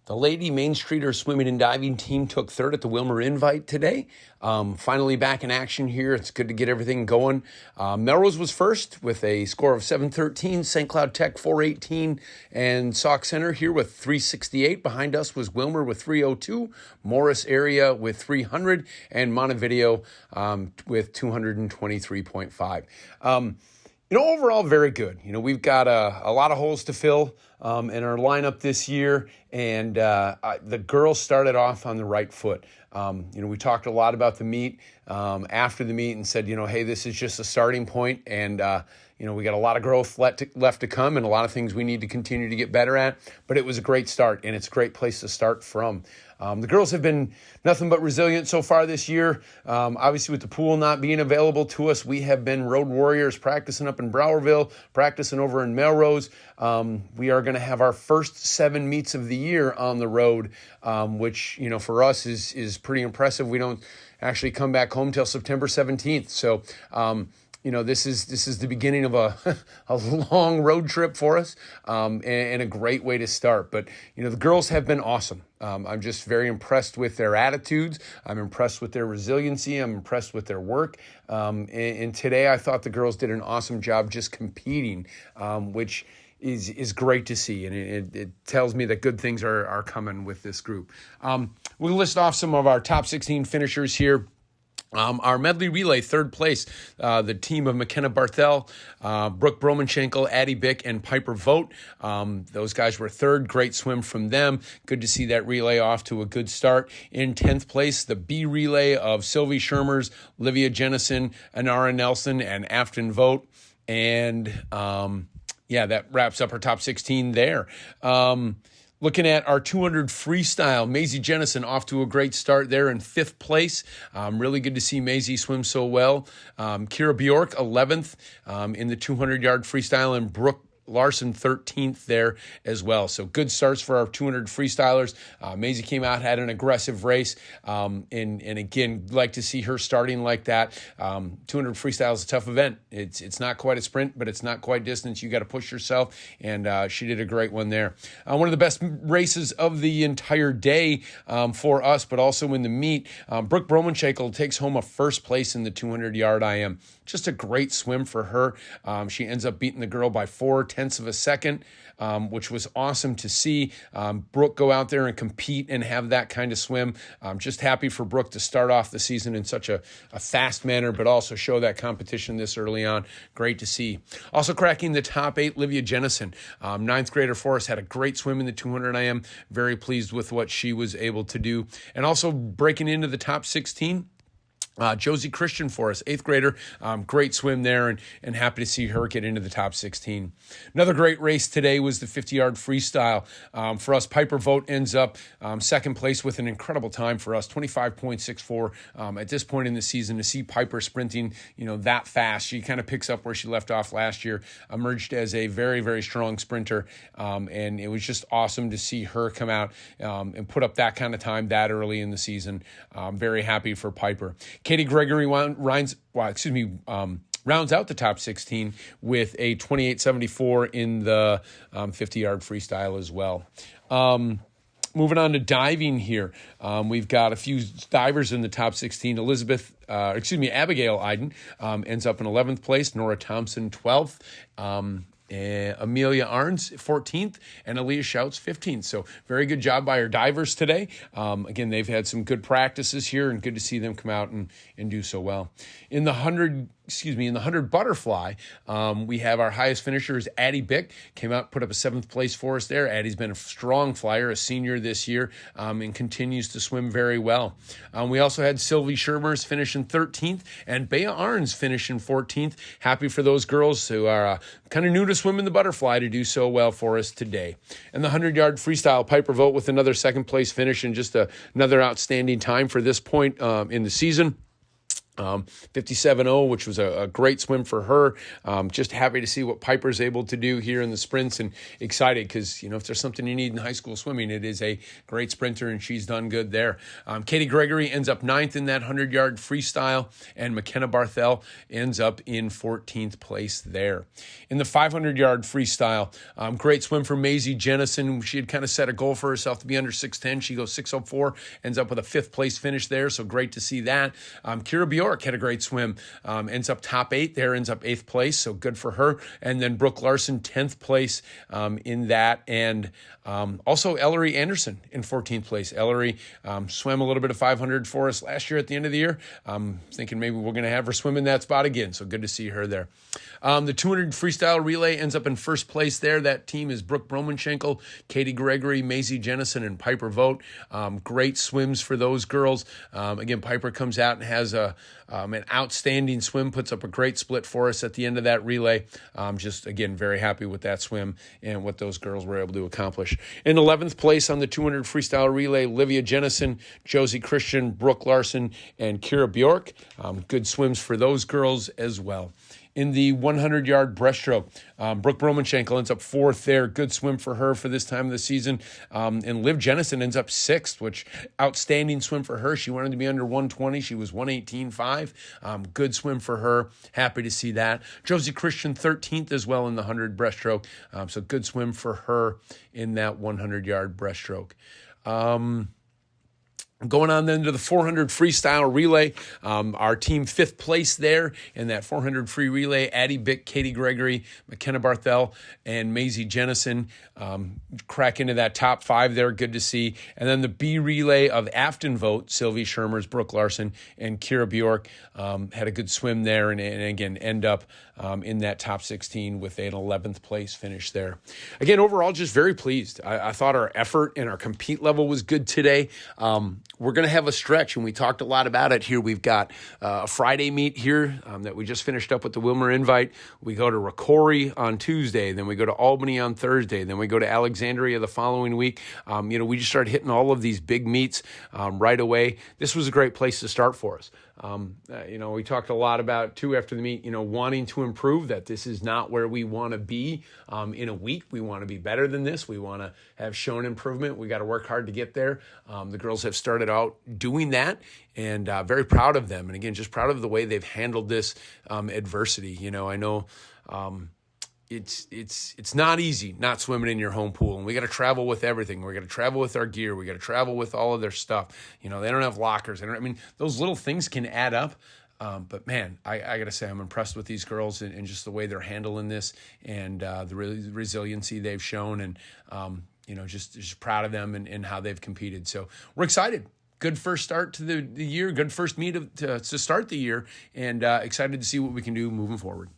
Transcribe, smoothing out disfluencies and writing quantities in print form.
The Lady Main Streeter Swimming and Diving team took third at the Wilmer Invite today. Finally back in action here. It's good to get everything going. Melrose was first with a score of 713, St. Cloud Tech 418, and Sauk Center here with 368. Behind us was Wilmer with 302, Morris area with 300, and Montevideo with 223.5. Overall, very good. We've got a lot of holes to fill in our lineup this year, and the girls started off on the right foot. We talked a lot about the meet after the meet and said, hey, this is just a starting point, and we got a lot of growth left to come and a lot of things we need to continue to get better at, but it was a great start, and it's a great place to start from. The girls have been nothing but resilient so far this year. Obviously, with the pool not being available to us, we have been road warriors practicing up in Browerville, practicing over in Melrose. We are going to have our first 7 meets of the year on the road, which, for us is pretty impressive. We don't actually come back home till September 17th. So, this is the beginning of a long road trip for us, and a great way to start. But, the girls have been awesome. I'm just very impressed with their attitudes. I'm impressed with their resiliency. I'm impressed with their work. And today I thought the girls did an awesome job just competing, which is great to see. And it tells me that good things are coming with this group. We'll list off some of our top 16 finishers here. Our medley relay, third place, the team of McKenna Barthel, Brooke Bromanchenko, Addie Bick, and Piper Vogt. Those guys were third. Great swim from them. Good to see that relay off to a good start. In 10th place, the B relay of Sylvie Shermers, Livia Jennison, Anara Nelson, and Afton Vogt. And that wraps up our top 16 there. Looking at our 200 freestyle, Maisie Jennison off to a great start there in 5th place. Really good to see Maisie swim so well. Kira Bjork, 11th in the 200-yard freestyle, and Brooke Larson 13th there as well. So good starts for our 200 freestylers. Maisie came out, had an aggressive race, and again, like to see her starting like that. 200 freestyle is a tough event. It's not quite a sprint, but it's not quite distance. You got to push yourself, and she did a great one there. One of the best races of the entire day for us, but also in the meet. Brooke Bromanchenko takes home a first place in the 200-yard IM. Just a great swim for her. She ends up beating the girl by 0.4 of a second, which was awesome to see. Brooke go out there and compete and have that kind of swim. I'm just happy for Brooke to start off the season in such a fast manner, but also show that competition this early on. Great to see. Also cracking the top 8, Livia Jennison, 9th grader for us, had a great swim in the 200 IM. Very pleased with what she was able to do. And also breaking into the top 16, Josie Christian for us, 8th grader. Great swim there, and happy to see her get into the top 16. Another great race today was the 50-yard freestyle. For us, Piper Vogt ends up second place with an incredible time for us, 25.64. At this point in the season, to see Piper sprinting, that fast, she kind of picks up where she left off last year, emerged as a very, very strong sprinter, and it was just awesome to see her come out and put up that kind of time that early in the season. Very happy for Piper. Katie Gregory rounds out the top 16 with a 28.74 in the 50-yard freestyle as well. Moving on to diving here. We've got a few divers in the top 16. Abigail Iden ends up in 11th place. Nora Thompson, 12th. Amelia Arns, 14th, and Aaliyah Schouts, 15th. So very good job by our divers today. Again, they've had some good practices here, and good to see them come out and do so well. In the 100 butterfly, we have our highest finisher is Addie Bick. Came out, put up a 7th place for us there. Addie's been a strong flyer, a senior this year, and continues to swim very well. We also had Sylvie Shermers finishing 13th, and Bea Arns finishing 14th. Happy for those girls who are kind of new to swimming the butterfly to do so well for us today. And the 100-yard freestyle, Piper Vogt with another 2nd place finish, and just another outstanding time for this point in the season. 57.0, which was a great swim for her. Just happy to see what Piper's able to do here in the sprints, and excited because, if there's something you need in high school swimming, it is a great sprinter, and she's done good there. Katie Gregory ends up 9th in that 100-yard freestyle, and McKenna Barthel ends up in 14th place there. In the 500-yard freestyle, great swim for Maisie Jennison. She had kind of set a goal for herself to be under 6:10. She goes 6:04, ends up with a 5th place finish there, so great to see that. Kira Bjork had a great swim, ends up top 8 there, ends up 8th place, so good for her. And then Brooke Larson, 10th place in that. And also Ellery Anderson in 14th place. Ellery swam a little bit of 500 for us last year at the end of the year. Thinking maybe we're going to have her swim in that spot again, so good to see her there. The 200 freestyle relay ends up in 1st place there. That team is Brooke Bromanschenkel, Katie Gregory, Maisie Jennison, and Piper Vogt. Great swims for those girls. Again, Piper comes out and has an outstanding swim, puts up a great split for us at the end of that relay. Just, again, very happy with that swim and what those girls were able to accomplish. In 11th place on the 200 freestyle relay, Livia Jennison, Josie Christian, Brooke Larson, and Kira Bjork. Good swims for those girls as well. In the 100-yard breaststroke, Brooke Bromanschenkel ends up 4th there. Good swim for her for this time of the season. And Liv Jennison ends up 6th, which outstanding swim for her. She wanted to be under 120. She was 118.5. Good swim for her. Happy to see that. Josie Christian 13th as well in the 100 breaststroke. So good swim for her in that 100-yard breaststroke. Going on then to the 400 freestyle relay, our team 5th place there in that 400 free relay. Addie Bick, Katie Gregory, McKenna Barthel, and Maisie Jennison crack into that top 5 there. Good to see. And then the B relay of Afton Vogt, Sylvie Shermers, Brooke Larson, and Kira Bjork had a good swim there, and again end up in that top 16 with an 11th place finish there. Again, overall, just very pleased. I thought our effort and our compete level was good today. We're going to have a stretch, and we talked a lot about it here. We've got a Friday meet here that we just finished up with the Wilmer Invite. We go to Rocori on Tuesday, then we go to Albany on Thursday, then we go to Alexandria the following week. We just started hitting all of these big meets right away. This was a great place to start for us. We talked a lot about, too, after the meet, wanting to improve, that this is not where we want to be in a week. We want to be better than this. We want to have shown improvement. We got to work hard to get there. The girls have started out doing that, and very proud of them. And again, just proud of the way they've handled this adversity. I know it's not easy not swimming in your home pool, and we got to travel with everything. We got to travel with our gear. We got to travel with all of their stuff. They don't have lockers. Those little things can add up. But man, I got to say, I'm impressed with these girls and just the way they're handling this, and the resiliency they've shown, and just proud of them and how they've competed. So we're excited. Good first start to the year. Good first meet to start the year, and excited to see what we can do moving forward.